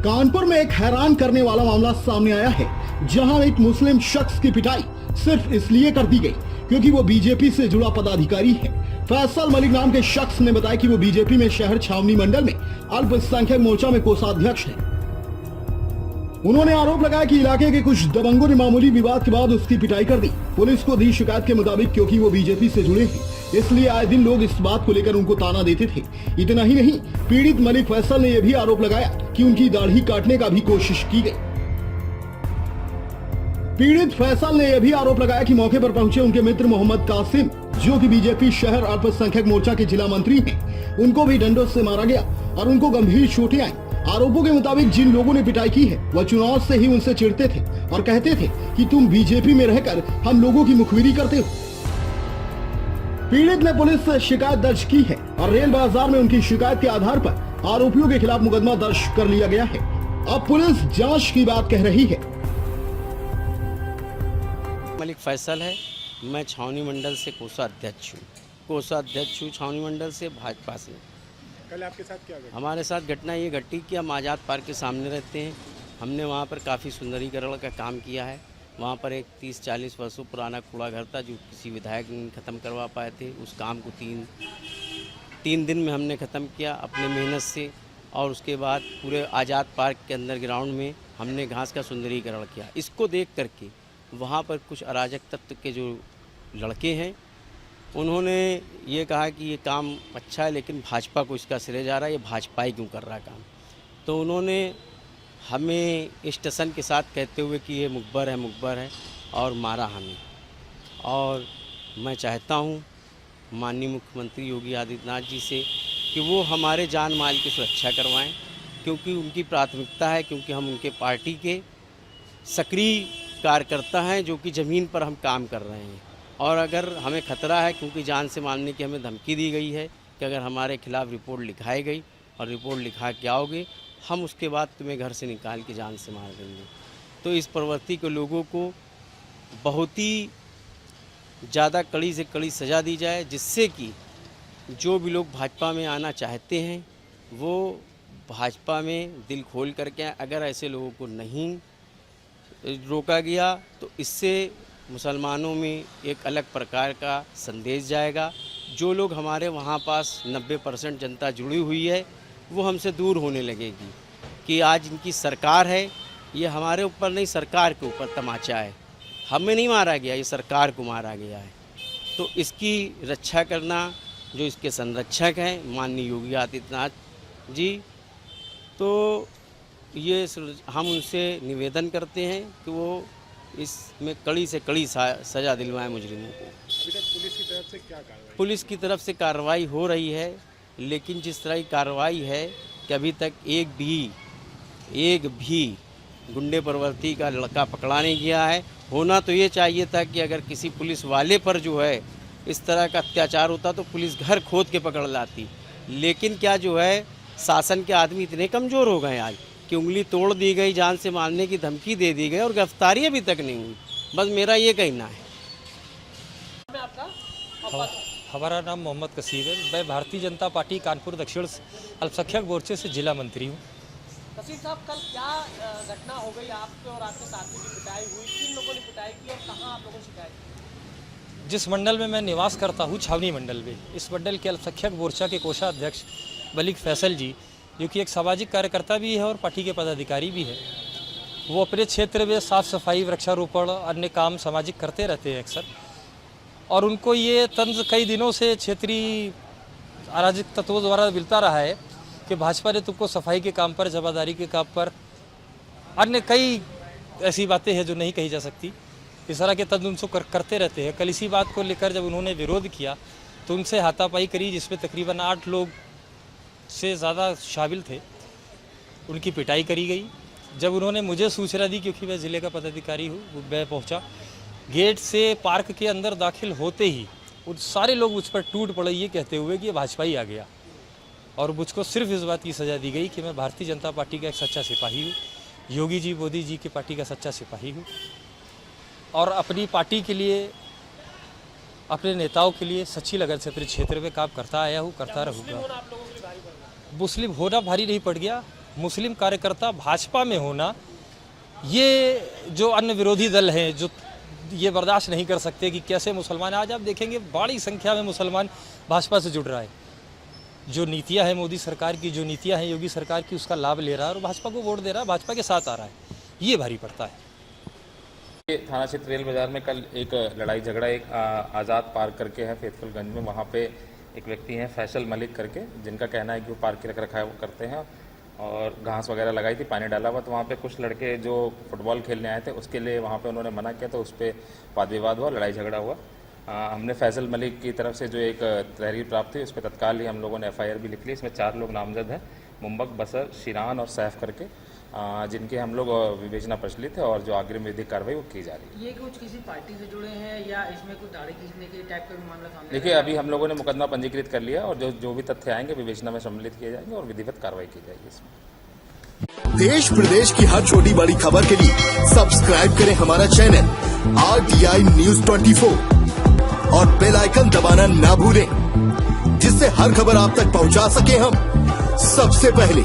कानपुर में एक हैरान करने वाला मामला सामने आया है, जहां एक मुस्लिम शख्स की पिटाई सिर्फ इसलिए कर दी गई क्योंकि वो बीजेपी से जुड़ा पदाधिकारी है। फैसल मलिक नाम के शख्स ने बताया कि वो बीजेपी में शहर छावनी मंडल में अल्पसंख्यक मोर्चा में कोषाध्यक्ष है। उन्होंने आरोप लगाया कि इलाके के कुछ दबंगों ने मामूली विवाद के बाद उसकी पिटाई कर दी। पुलिस को दी शिकायत के मुताबिक क्योंकि वो बीजेपी से जुड़े हैं, इसलिए आए दिन लोग इस बात को लेकर उनको ताना देते थे। इतना ही नहीं, पीड़ित मलिक फैसल ने यह भी आरोप लगाया कि उनकी दाढ़ी काटने का भी कोशिश की गई। पीड़ित फैसल ने यह भी आरोप लगाया कि मौके पर पहुंचे उनके मित्र मोहम्मद कासिम, जो कि बीजेपी शहर अल्पसंख्यक मोर्चा के जिला मंत्री हैं, उनको भी डंडों से मारा गया और उनको गंभीर चोटें आई। आरोपों के मुताबिक जिन लोगों ने पिटाई की है वह चुनाव से ही उनसे चिढ़ते थे और कहते थे कि तुम बीजेपी में रहकर हम लोगों की मुखबिरी करते हो। पीड़ित ने पुलिस से शिकायत दर्ज की है और रेल बाजार में उनकी शिकायत के आधार पर आरोपियों के खिलाफ मुकदमा दर्ज कर लिया गया है। अब पुलिस जांच की बात कह रही है। मलिक फैसल है, मैं छावनी मंडल से कोषाध्यक्ष हूँ छावनी मंडल से भाजपा से। कल आपके साथ क्या घटना? हमारे साथ घटना ये घटी कि हम आज़ाद पार्क के सामने रहते हैं। हमने वहाँ पर काफ़ी सुंदरीकरण का काम किया है। वहाँ पर एक 30-40 वर्षों पुराना कूड़ा घर था जो किसी विधायक ने ख़त्म करवा पाए थे। उस काम को तीन दिन में हमने ख़त्म किया अपने मेहनत से। और उसके बाद पूरे आज़ाद पार्क के अंदर ग्राउंड में हमने घास का सुंदरीकरण किया। इसको देख करके वहाँ पर कुछ अराजक तत्व के जो लड़के हैं, उन्होंने ये कहा कि ये काम अच्छा है लेकिन भाजपा को इसका श्रेय जा रहा है, ये भाजपा ही क्यों कर रहा है काम। तो उन्होंने हमें स्टेशन के साथ कहते हुए कि ये मुखबर है और मारा हमें। और मैं चाहता हूँ माननीय मुख्यमंत्री योगी आदित्यनाथ जी से कि वो हमारे जान माल की सुरक्षा करवाएं, क्योंकि उनकी प्राथमिकता है, क्योंकि हम उनके पार्टी के सक्रिय कार्यकर्ता हैं जो कि ज़मीन पर हम काम कर रहे हैं। और अगर हमें खतरा है, क्योंकि जान से मारने की हमें धमकी दी गई है कि अगर हमारे खिलाफ़ रिपोर्ट लिखाई गई और रिपोर्ट लिखा के आओगे हम उसके बाद तुम्हें घर से निकाल के जान से मार देंगे। तो इस प्रवृत्ति के लोगों को बहुत ही ज़्यादा कड़ी से कड़ी सज़ा दी जाए, जिससे कि जो भी लोग भाजपा में आना चाहते हैं वो भाजपा में दिल खोल करके आए। अगर ऐसे लोगों को नहीं रोका गया तो इससे मुसलमानों में एक अलग प्रकार का संदेश जाएगा। जो लोग हमारे वहाँ पास 90% जनता जुड़ी हुई है वो हमसे दूर होने लगेगी कि आज इनकी सरकार है। ये हमारे ऊपर नहीं, सरकार के ऊपर तमाचा है। हमें नहीं मारा गया, ये सरकार को मारा गया है। तो इसकी रक्षा करना जो इसके संरक्षक हैं माननीय योगी आदित्यनाथ जी, तो ये हम उनसे निवेदन करते हैं कि वो इसमें कड़ी से कड़ी सज़ा दिलवाएं मुजरिमों को। अभी तक पुलिस की तरफ से क्या कार्रवाई? पुलिस की तरफ से कार्रवाई हो रही है, लेकिन जिस तरह की कार्रवाई है कि अभी तक एक भी गुंडे प्रवृत्ति का लड़का पकड़ा नहीं गया है। होना तो ये चाहिए था कि अगर किसी पुलिस वाले पर जो है इस तरह का अत्याचार होता तो पुलिस घर खोद के पकड़ लाती। लेकिन क्या जो है शासन के आदमी इतने कमज़ोर हो गए आज कि उंगली तोड़ दी गई, जान से मारने की धमकी दे दी गई और गिरफ्तारी अभी तक नहीं हुई। बस मेरा ये कहना है। हमारा नाम मोहम्मद कसीर है। मैं भारतीय जनता पार्टी कानपुर दक्षिण अल्पसंख्यक मोर्चे से जिला मंत्री हूँ। कसीर साहब, कल क्या घटना हो गई आपके और आपके साथी की पिटाई हुई? किन लोगों ने पिटाई की और कहाँ आप लोगों ने शिकायत की? जिस मंडल में मैं निवास करता हूँ छावनी मंडल में, इस मंडल के अल्पसंख्यक मोर्चा के कोषाध्यक्ष मलिक फैसल जी, जो कि एक सामाजिक कार्यकर्ता भी है और पार्टी के पदाधिकारी भी है, वो अपने क्षेत्र में साफ़ सफाई, वृक्षारोपण, अन्य काम सामाजिक करते रहते हैं अक्सर। और उनको ये तंज कई दिनों से क्षेत्रीय अराजक तत्वों द्वारा मिलता रहा है कि भाजपा ने तुमको सफाई के काम पर, जवाबदारी के काम पर, अन्य कई ऐसी बातें हैं जो नहीं कही जा सकती, इस तरह के तंज उनसे करते रहते हैं। कल इसी बात को लेकर जब उन्होंने विरोध किया तो उनसे हाथापाई करी, जिसमें तकरीबन 8 लोग से ज़्यादा शामिल थे। उनकी पिटाई करी गई। जब उन्होंने मुझे सूचना दी, क्योंकि मैं ज़िले का पदाधिकारी हूँ, मैं पहुँचा। गेट से पार्क के अंदर दाखिल होते ही उन सारे लोग मुझ पर टूट पड़े ये कहते हुए कि ये भाजपा ही आ गया। और मुझको सिर्फ इस बात की सज़ा दी गई कि मैं भारतीय जनता पार्टी का एक सच्चा सिपाही हूँ, योगी जी, मोदी जी की पार्टी का सच्चा सिपाही हूँ और अपनी पार्टी के लिए, अपने नेताओं के लिए सच्ची लगन से अपने क्षेत्र में काम करता आया हूँ, करता रहूँगा। मुस्लिम होना भारी नहीं पड़ गया, मुस्लिम कार्यकर्ता भाजपा में होना, ये जो अन्य विरोधी दल हैं जो ये बर्दाश्त नहीं कर सकते कि कैसे मुसलमान, आज आप देखेंगे बड़ी संख्या में मुसलमान भाजपा से जुड़ रहा है। जो नीतियां हैं मोदी सरकार की, जो नीतियां हैं योगी सरकार की, उसका लाभ ले रहा है और भाजपा को वोट दे रहा है, भाजपा के साथ आ रहा है, ये भारी पड़ता है। थाना क्षेत्र रेल बाजार में कल एक लड़ाई झगड़ा एक आज़ाद पार्क करके है फैसलगंज में, वहाँ पे एक व्यक्ति हैं फैसल मलिक करके, जिनका कहना है कि वो पार्क की रख रखाव करते हैं और घास वगैरह लगाई थी, पानी डाला हुआ, तो वहाँ पे कुछ लड़के जो फुटबॉल खेलने आए थे उसके लिए वहाँ पे उन्होंने मना किया, तो उस पर वाद विवाद हुआ, लड़ाई झगड़ा हुआ। हमने फैसल मलिक की तरफ से जो एक तहरीर प्राप्त हुई उस पर तत्काल ही हम लोगों ने FIR भी लिख ली। इसमें 4 लोग नामजद हैं, मुंबक, बसर, शिरान और सैफ करके, जिनके हम लोग विवेचना प्रचलित है और जो अग्रिम विधिक कार्रवाई वो की जा रही है। ये कुछ किसी पार्टी से जुड़े हैं या इसमें कुछ दाढ़ी खींचने के टाइप का भी मामला सामने? देखिए, अभी हम लोगों ने मुकदमा पंजीकृत कर लिया और जो भी तथ्य आएंगे विवेचना में सम्मिलित किए जाएंगे और विधिवत कार्रवाई की जाएगी इसमें। देश प्रदेश की हर छोटी बड़ी खबर के लिए सब्सक्राइब करें हमारा चैनल RTI News 24 और बेल आइकन दबाना ना भूलें, जिससे हर खबर आप तक पहुंचा सके हम सबसे पहले।